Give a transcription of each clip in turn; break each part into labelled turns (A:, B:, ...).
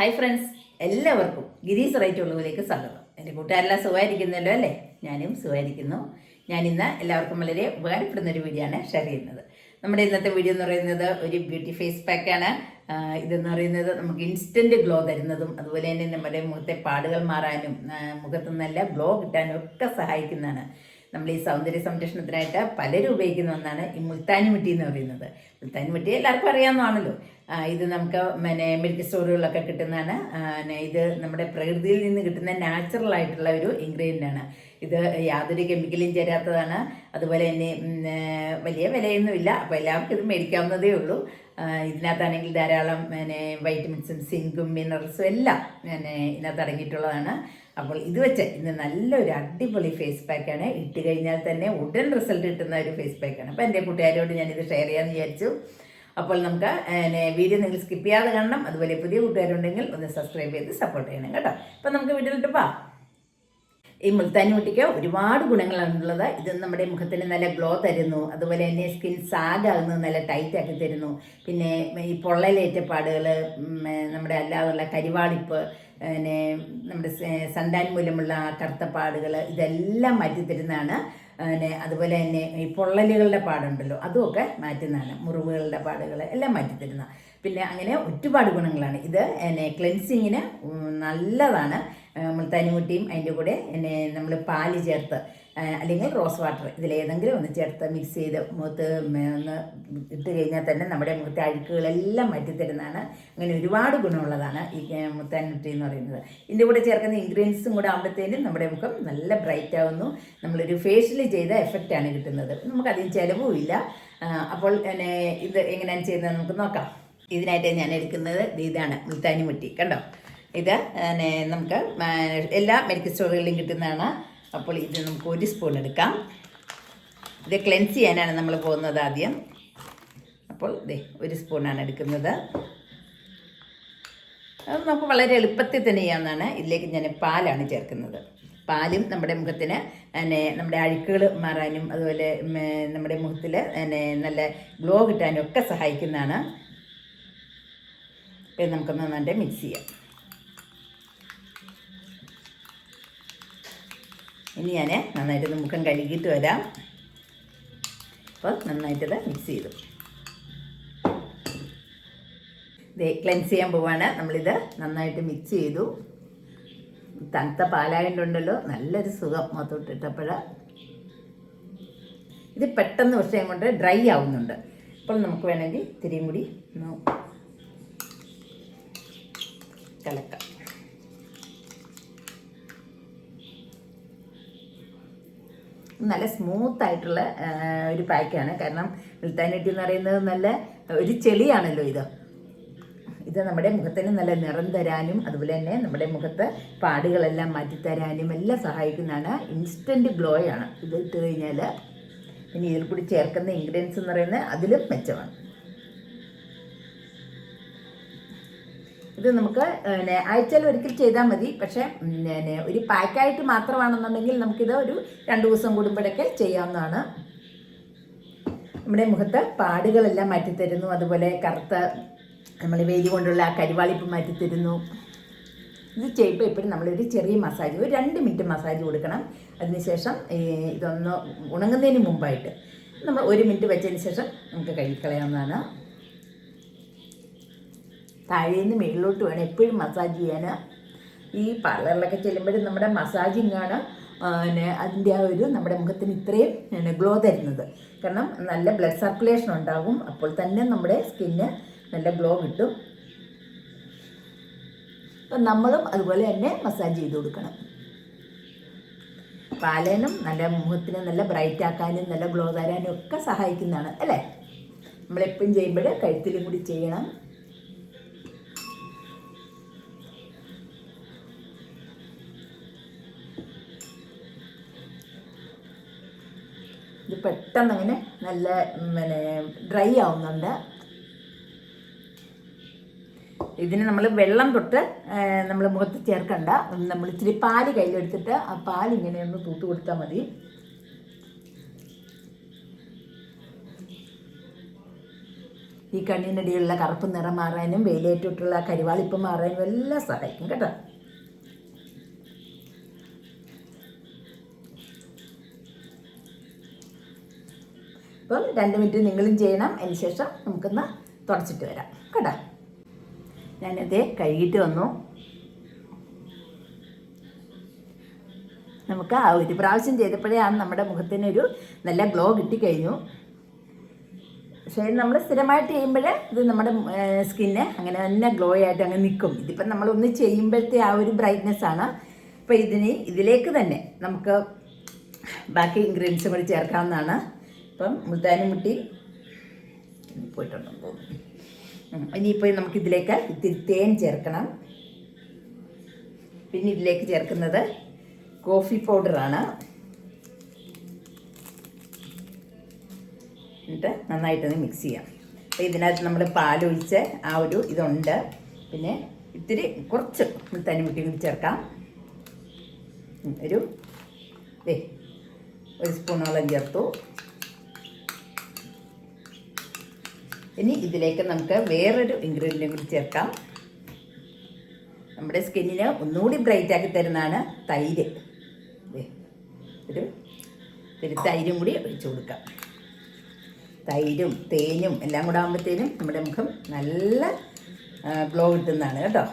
A: Hi friends, എല്ലാവർക്കും ഗിരീസ് right ഉള്ളതിലേക്ക് സ്വാഗതം. എൻ്റെ കൂട്ടുകാരെല്ലാം സുഖമായിരിക്കുന്നല്ലോ അല്ലേ? ഞാനും സുഖമായിരിക്കുന്നു. ഞാനിന്ന് എല്ലാവർക്കും വളരെ ഉപകാരപ്പെടുന്ന ഒരു വീഡിയോ ആണ് ഷെയർ ചെയ്യുന്നത്. നമ്മുടെ ഇന്നത്തെ വീഡിയോ എന്ന് പറയുന്നത് ഒരു ബ്യൂട്ടി ഫേസ് പാക്കാണ്. ഇതെന്ന് പറയുന്നത് നമുക്ക് ഇൻസ്റ്റൻറ്റ് ഗ്ലോ തരുന്നതും അതുപോലെ തന്നെ നമ്മുടെ മുഖത്തെ പാടുകൾ മാറാനും മുഖത്ത് നല്ല ഗ്ലോ കിട്ടാനും ഒക്കെ സഹായിക്കുന്നതാണ്. നമ്മൾ ഈ സൗന്ദര്യ സംരക്ഷണത്തിനായിട്ട് പലരും ഉപയോഗിക്കുന്ന ഒന്നാണ് ഈ മുൾത്താനി മിട്ടി എന്ന് പറയുന്നത്. മുൾത്താനി മിട്ടി എല്ലാവർക്കും അറിയാവുന്നതാണല്ലോ. ഇത് നമുക്ക് മെഡിക്കൽ സ്റ്റോറുകളിലൊക്കെ കിട്ടുന്നതാണ്. ഇത് നമ്മുടെ പ്രകൃതിയിൽ നിന്ന് കിട്ടുന്ന നാച്ചുറൽ ആയിട്ടുള്ള ഒരു ഇൻഗ്രീഡിയൻ്റ് ആണ്. ഇത് യാതൊരു കെമിക്കലും ചേരാത്തതാണ്. അതുപോലെ തന്നെ വലിയ വിലയൊന്നുമില്ല. അപ്പോൾ എല്ലാവർക്കും ഇത് മേടിക്കാവുന്നതേ ഉള്ളൂ. ഇതിനകത്താണെങ്കിൽ ധാരാളം വൈറ്റമിൻസും സിങ്കും മിനറൽസും എല്ലാം ഇതിനകത്ത് അടങ്ങിയിട്ടുള്ളതാണ്. അപ്പോൾ ഇത് വെച്ച് ഇന്ന് നല്ലൊരു അടിപൊളി ഫേസ് പാക്കാണ്. ഇട്ട് കഴിഞ്ഞാൽ തന്നെ ഉടൻ റിസൾട്ട് കിട്ടുന്ന ഒരു ഫേസ് പാക്കാണ്. അപ്പോൾ എൻ്റെ കൂട്ടുകാരോട് ഞാനിത് ഷെയർ ചെയ്യാമെന്ന് വിചാരിച്ചു. അപ്പോൾ നമുക്ക് വീഡിയോ നിങ്ങൾ സ്കിപ്പ് ചെയ്യാതെ കാണണം. അതുപോലെ പുതിയ കൂട്ടുകാരുണ്ടെങ്കിൽ ഒന്ന് സബ്സ്ക്രൈബ് ചെയ്ത് സപ്പോർട്ട് ചെയ്യണം കേട്ടോ. അപ്പോൾ നമുക്ക് വീഡിയോയിലിട്ട് പോവാം. ഈ മുൾത്താനി മുട്ടിക്ക് ഒരുപാട് ഗുണങ്ങളാണുള്ളത്. ഇത് നമ്മുടെ മുഖത്തിന് നല്ല ഗ്ലോ തരുന്നു. അതുപോലെ തന്നെ സ്കിൻ സാഗാകുന്നത് നല്ല ടൈറ്റാക്കി തരുന്നു. പിന്നെ ഈ പൊള്ളലേറ്റ പാടുകൾ, നമ്മുടെ അല്ലാതുള്ള കരിവാളിപ്പ്, പിന്നെ നമ്മുടെ സന്താൻ മൂലമുള്ള കറുത്ത പാടുകൾ ഇതെല്ലാം മാറ്റിത്തരുന്നതാണ്. അതുപോലെ തന്നെ ഈ പൊള്ളലുകളുടെ പാടുണ്ടല്ലോ അതുമൊക്കെ മാറ്റുന്നതാണ്. മുറിവുകളുടെ പാടുകൾ എല്ലാം മാറ്റിത്തരുന്ന. പിന്നെ അങ്ങനെ ഒരുപാട് ഗുണങ്ങളാണ്. ഇത് ക്ലെൻസിങ്ങിന് നല്ലതാണ്. മുൾത്താനി മുട്ടിയും അതിൻ്റെ കൂടെ നമ്മൾ പാല് ചേർത്ത് അല്ലെങ്കിൽ റോസ് വാട്ടർ ഇതിലേതെങ്കിലും ഒന്ന് ചേർത്ത് മിക്സ് ചെയ്ത് മുഖത്ത് ഒന്ന് ഇട്ട് കഴിഞ്ഞാൽ തന്നെ നമ്മുടെ മുഖത്തെ അഴുക്കുകളെല്ലാം മാറ്റിത്തരുന്നതാണ്. അങ്ങനെ ഒരുപാട് ഗുണമുള്ളതാണ് ഈ മുൾത്താനി മുട്ടി എന്ന് പറയുന്നത്. ഇതിൻ്റെ കൂടെ ചേർക്കുന്ന ഇൻഗ്രീഡിയൻസും കൂടെ ആകുമ്പോഴത്തേനും നമ്മുടെ മുഖം നല്ല ബ്രൈറ്റ് ആവുന്നു. നമ്മളൊരു ഫേഷ്യൽ ചെയ്ത എഫക്റ്റാണ് കിട്ടുന്നത്. നമുക്കധികം ചിലവും ഇല്ല. അപ്പോൾ ഇത് എങ്ങനെയാണ് ചെയ്യുന്നത് നമുക്ക് നോക്കാം. ഇതിനായിട്ട് ഞാൻ എടുക്കുന്നത് ഇതാണ് മുൾത്താനി മുട്ടി. കണ്ടോ, ഇത് നമുക്ക് എല്ലാ മെഡിക്കൽ സ്റ്റോറുകളിലും കിട്ടുന്നതാണ്. അപ്പോൾ ഇത് നമുക്ക് 1 സ്പൂൺ എടുക്കാം. ഇത് ക്ലെൻസ് ചെയ്യാനാണ് നമ്മൾ പോകുന്നത് ആദ്യം. അപ്പോൾ ഇതേ 1 സ്പൂണാണ് എടുക്കുന്നത്. അത് നമുക്ക് വളരെ എളുപ്പത്തിൽ തന്നെ ചെയ്യാവുന്നതാണ്. ഇതിലേക്ക് ഞാൻ പാലാണ് ചേർക്കുന്നത്. പാലും നമ്മുടെ മുഖത്തിന് നമ്മുടെ അഴുക്കുകൾ മാറാനും അതുപോലെ നമ്മുടെ മുഖത്തിൽ നല്ല ഗ്ലോ കിട്ടാനും ഒക്കെ സഹായിക്കുന്നതാണ്. ഇത് നമുക്കൊന്ന് നന്നായിട്ട് മിക്സ് ചെയ്യാം. ഇനി ഞാൻ നന്നായിട്ടൊന്ന് മുഖം കഴുകിയിട്ട് വരാം. അപ്പോൾ നന്നായിട്ടത് മിക്സ് ചെയ്തു. ഇത് ക്ലെൻസ് ചെയ്യാൻ പോവാണ്. നമ്മളിത് നന്നായിട്ട് മിക്സ് ചെയ്തു. തണുത്ത പാലായതുകൊണ്ടല്ലോ നല്ലൊരു സുഖം മുഖത്തോട്ടിട്ടപ്പോൾ. ഇത് പെട്ടെന്ന് വിഷയം കൊണ്ട് ഡ്രൈ ആവുന്നുണ്ട്. അപ്പോൾ നമുക്ക് വേണമെങ്കിൽ ഇത്തിരിയും കൂടി കലക്കാം. നല്ല സ്മൂത്തായിട്ടുള്ള ഒരു പാക്കാണ്. കാരണം മുൾത്താനി മിട്ടി എന്ന് പറയുന്നത് നല്ല ഒരു ചെളിയാണല്ലോ. ഇത് നമ്മുടെ മുഖത്തിന് നല്ല നിറം തരാനും അതുപോലെ തന്നെ നമ്മുടെ മുഖത്ത് പാടുകളെല്ലാം മാറ്റിത്തരാനും എല്ലാം സഹായിക്കുന്നതാണ്. ഇൻസ്റ്റൻറ്റ് ഗ്ലോയാണ് ഇത് ഇട്ട് കഴിഞ്ഞാൽ. പിന്നെ ഇതിൽ കൂടി ചേർക്കുന്ന ഇൻഗ്രീഡിയൻസ് എന്ന് പറയുന്നത് അതിലും മെച്ചമാണ്. ഇത് നമുക്ക് ആഴ്ചയിൽ ഒരിക്കൽ ചെയ്താൽ മതി. പക്ഷേ ഒരു പാക്കായിട്ട് മാത്രമാണെന്നുണ്ടെങ്കിൽ നമുക്കിത് ഒരു 2 ദിവസം കൂടുമ്പോഴൊക്കെ ചെയ്യാവുന്നതാണ്. നമ്മുടെ മുഖത്ത് പാടുകളെല്ലാം മാറ്റിത്തരുന്നു. അതുപോലെ കറുത്ത നമ്മൾ വെയിൽ കൊണ്ടുള്ള ആ കരിവാളിപ്പ് മാറ്റിത്തരുന്നു. ഇത് ചെയ്യുമ്പോൾ എപ്പോഴും നമ്മളൊരു ചെറിയ മസാജ്, ഒരു 2 മിനിറ്റ് മസാജ് കൊടുക്കണം. അതിനുശേഷം ഇതൊന്ന് ഉണങ്ങുന്നതിന് മുമ്പായിട്ട് നമ്മൾ 1 മിനിറ്റ് വെച്ചതിന് ശേഷം നമുക്ക് കഴുകിക്കളയാവുന്നതാണ്. താഴേന്ന് മേളിലോട്ട് വേണം എപ്പോഴും മസാജ് ചെയ്യാൻ. ഈ പാർലറിലൊക്കെ ചെല്ലുമ്പോഴും നമ്മുടെ മസാജിങ്ങാണ് അതിൻ്റെ ആ ഒരു നമ്മുടെ മുഖത്തിന് ഇത്രയും ഗ്ലോ തരുന്നത്. കാരണം നല്ല ബ്ലഡ് സർക്കുലേഷൻ ഉണ്ടാകും. അപ്പോൾ തന്നെ നമ്മുടെ സ്കിന്ന് നല്ല ഗ്ലോ കിട്ടും. അപ്പം നമ്മളും അതുപോലെ തന്നെ മസാജ് ചെയ്ത് കൊടുക്കണം. പാലനും നല്ല മുഖത്തിന് നല്ല ബ്രൈറ്റ് ആക്കാനും നല്ല ഗ്ലോ തരാനും ഒക്കെ സഹായിക്കുന്നതാണ് അല്ലേ? നമ്മളെപ്പോഴും ചെയ്യുമ്പോൾ കഴുത്തിലും കൂടി ചെയ്യണം. ഇത് പെട്ടെന്ന് അങ്ങനെ നല്ല ഡ്രൈ ആവുന്നുണ്ട്. ഇതിന് നമ്മൾ വെള്ളം തൊട്ട് നമ്മൾ മുഖത്ത് ചേർക്കണ്ട. നമ്മൾ ഇച്ചിരി പാല് കയ്യിലെടുത്തിട്ട് ആ പാലിങ്ങനെ ഒന്ന് തൂത്ത് കൊടുത്താൽ മതി. ഈ കണ്ണിനടിയിലുള്ള കറുപ്പ് നിറം മാറാനും വെയിലേറ്റിട്ടുള്ള കരിവാളിപ്പ് മാറാനും എല്ലാം സഹായിക്കും കേട്ടോ. അപ്പം 2 മിനിറ്റ് നിങ്ങളും ചെയ്യണം. അതിന് ശേഷം നമുക്കൊന്ന് തുടച്ചിട്ട് വരാം കേട്ടോ. ഞാനത് കഴുകിയിട്ട് വന്നു. നമുക്ക് ആ ഒരു പ്രാവശ്യം ചെയ്തപ്പോഴേ നമ്മുടെ മുഖത്തിനൊരു നല്ല ഗ്ലോ കിട്ടിക്കഴിഞ്ഞു. പക്ഷേ നമ്മൾ സ്ഥിരമായിട്ട് ചെയ്യുമ്പോൾ ഇത് നമ്മുടെ സ്കിന്ന് അങ്ങനെ തന്നെ ഗ്ലോ ആയിട്ട് അങ്ങ് നിൽക്കും. ഇതിപ്പം നമ്മളൊന്ന് ചെയ്യുമ്പോഴത്തെ ആ ഒരു ബ്രൈറ്റ്നെസ്സാണ്. അപ്പോൾ ഇതിലേക്ക് തന്നെ നമുക്ക് ബാക്കി ഇൻഗ്രീഡിയൻസും കൂടി ചേർക്കാവുന്നതാണ്. ഇപ്പം മുൾത്താനി മുട്ടി പോയിട്ടുണ്ടെന്ന് തോന്നുന്നു. ഇനിയിപ്പോൾ നമുക്കിതിലേക്ക് ഇത്തിരി തേൻ ചേർക്കണം. പിന്നെ ഇതിലേക്ക് ചേർക്കുന്നത് കോഫി പൗഡറാണ്. എന്നിട്ട് നന്നായിട്ടൊന്ന് മിക്സ് ചെയ്യാം. അപ്പോൾ ഇതിനകത്ത് നമ്മൾ പാലൊഴിച്ച് ആ ഒരു ഇതുണ്ട്. പിന്നെ ഇത്തിരി കുറച്ച് മുൾത്താനി മുട്ടി കൂടി ചേർക്കാം. ഒരു സ്പൂണോളം ചേർത്തു. ഇനി ഇതിലേക്ക് നമുക്ക് വേറൊരു ഇൻഗ്രീഡിയൻ്റ് കൂടി ചേർക്കാം. നമ്മുടെ സ്കിന്നിന് ഒന്നുകൂടി ബ്രൈറ്റ് ആക്കി തരുന്നതാണ് തൈര്. ഒരു തൈരും കൂടി ഒഴിച്ചു കൊടുക്കാം. തൈരും തേനും എല്ലാം കൂടെ ആകുമ്പോഴത്തേനും നമ്മുടെ മുഖം നല്ല ഗ്ലോ കിട്ടുന്നതാണ് കേട്ടോ.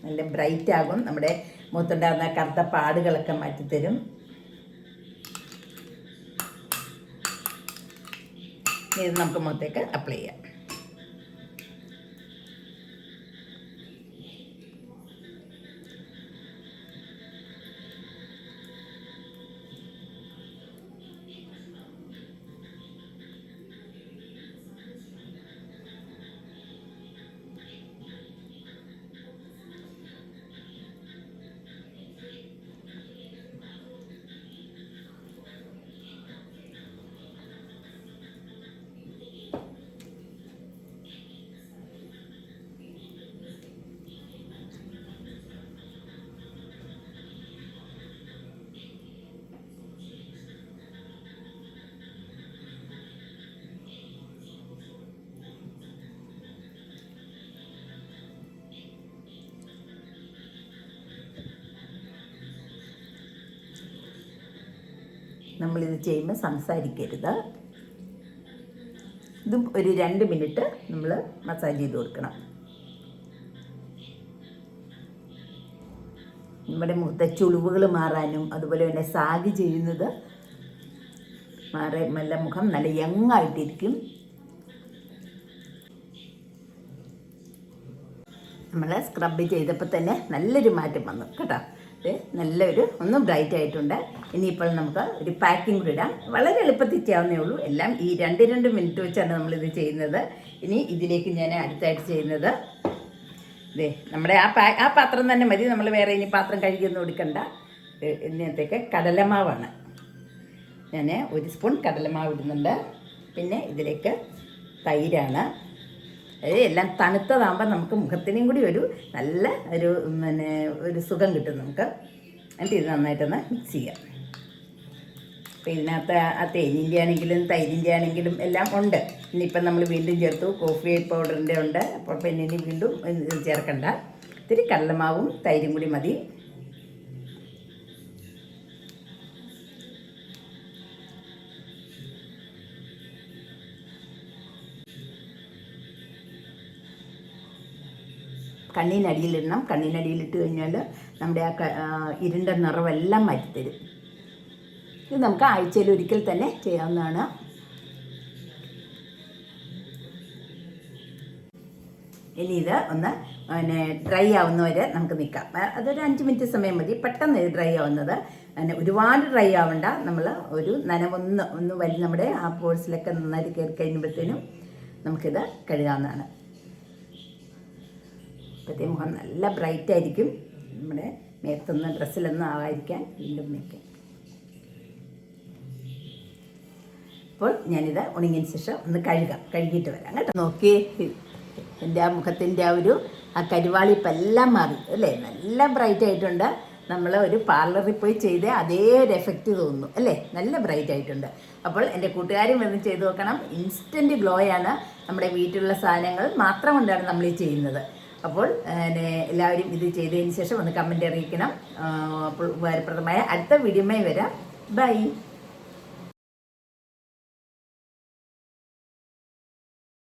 A: നല്ല ബ്രൈറ്റ് ആകും. നമ്മുടെ മുഖത്തുണ്ടാകുന്ന കറുത്ത പാടുകളൊക്കെ മാറ്റിത്തരും. ഇത് നമുക്ക് മുഖത്തേക്ക് അപ്ലൈ ചെയ്യാം. നമ്മളിത് ചെയ്യുമ്പോൾ സംസാരിക്കരുത്. ഇതും ഒരു 2 മിനിറ്റ് നമ്മൾ മസാജ് ചെയ്ത് കൊടുക്കണം. നമ്മുടെ മുഖത്തെ ചുളിവുകൾ മാറാനും അതുപോലെ തന്നെ സാഗ് ചെയ്യുന്നത് നല്ല മുഖം നല്ല യങ്ങായിട്ടിരിക്കും. നമ്മൾ സ്ക്രബ് ചെയ്തപ്പോൾ തന്നെ നല്ലൊരു മാറ്റം വന്നു കേട്ടോ. നല്ലൊരു ഒന്ന് ബ്രൈറ്റ് ആയിട്ടുണ്ട്. ഇനിയിപ്പോൾ നമുക്ക് ഒരു പാക്കിംഗ് കൂടി ഇടാം. വളരെ എളുപ്പത്തിൽ ചെയ്യാവുന്നേ ഉള്ളൂ. എല്ലാം ഈ 2 മിനിറ്റ് വെച്ചാണ് നമ്മളിത് ചെയ്യുന്നത്. ഇനി ഇതിലേക്ക് ഞാൻ അടുത്തായിട്ട് ചെയ്യുന്നത് നമ്മുടെ ആ പാത്രം തന്നെ മതി. നമ്മൾ വേറെ ഇനി പാത്രം കഴുകിയൊന്നും എടുക്കണ്ട. ഇതിനകത്തേക്ക് കടലമാവാണ്. ഞാൻ 1 സ്പൂൺ കടലമാവ് ഇടുന്നുണ്ട്. പിന്നെ ഇതിലേക്ക് തൈരാണ്. എല്ലാം തണുത്തതാകുമ്പോൾ നമുക്ക് മുഖത്തിനും കൂടി ഒരു നല്ല ഒരു സുഖം കിട്ടും നമുക്ക്. എന്നിട്ട് ഇത് നന്നായിട്ടൊന്ന് മിക്സ് ചെയ്യാം. അപ്പോൾ ഇതിനകത്ത് ആ തേനിൻ്റെ ആണെങ്കിലും തൈരിൻ്റെ ആണെങ്കിലും എല്ലാം ഉണ്ട്. ഇനിയിപ്പം നമ്മൾ വീണ്ടും ചേർത്തു കോഫി പൗഡറിൻ്റെ ഉണ്ട്. അപ്പോൾ പിന്നെ ഇനി വീണ്ടും ചേർക്കണ്ട. ഇത്തിരി കടലമാവും തൈരും കൂടി മതി. കണ്ണിനടിയിലിടണം. കണ്ണിനടിയിലിട്ട് കഴിഞ്ഞാൽ നമ്മുടെ ആ ഇരുണ്ട നിറവെല്ലാം മാറ്റിത്തരും. ഇത് നമുക്ക് ആഴ്ചയിൽ ഒരിക്കൽ തന്നെ ചെയ്യാവുന്നതാണ്. ഇനി ഇത് ഒന്ന് ഡ്രൈ ആവുന്നവരെ നമുക്ക് നിൽക്കാം. അതൊരു 5 മിനിറ്റ് സമയം മതി. പെട്ടെന്ന് ഡ്രൈ ആവുന്നത്. ഒരുപാട് ഡ്രൈ ആവണ്ട. നമ്മൾ ഒരു നനവൊന്ന് വലിയ നമ്മുടെ ആ പോഴ്സിലൊക്കെ നന്നായിട്ട് കയറി കഴിയുമ്പോഴത്തേനും നമുക്കിത് കഴുകാവുന്നതാണ്. ഇപ്പോഴത്തെ മുഖം നല്ല ബ്രൈറ്റ് ആയിരിക്കും. നമ്മുടെ മേത്തൊന്നും ഡ്രസ്സിലൊന്നും ആവാതിരിക്കാൻ വീണ്ടും വയ്ക്കാം. അപ്പോൾ ഞാനിത് ഉണങ്ങിയതിന് ശേഷം ഒന്ന് കഴുകിയിട്ട് വരാം കേട്ടോ. നോക്കി എൻ്റെ ആ മുഖത്തിൻ്റെ ആ കരിവാളിപ്പെല്ലാം മാറി അല്ലേ. നല്ല ബ്രൈറ്റ് ആയിട്ടുണ്ട്. നമ്മൾ ഒരു പാർലറിൽ പോയി ചെയ്ത് അതേ ഒരു എഫക്റ്റ് തോന്നുന്നു അല്ലേ, നല്ല ബ്രൈറ്റ് ആയിട്ടുണ്ട്. അപ്പോൾ എൻ്റെ കൂട്ടുകാരും വന്ന് ചെയ്ത് നോക്കണം. ഇൻസ്റ്റൻറ്റ് ഗ്ലോയാണ്, നമ്മുടെ വീട്ടിലുള്ള സാധനങ്ങൾ മാത്രം കൊണ്ടാണ് നമ്മൾ ഈ ചെയ്യുന്നത്. അപ്പോൾ എല്ലാവരും ഇത് ചെയ്തതിന് ശേഷം ഒന്ന് കമൻറ്റ് അറിയിക്കണം. അപ്പോൾ ഉപകാരപ്രദമായ അടുത്ത വീഡിയോയുമായി വരാം. ബൈ.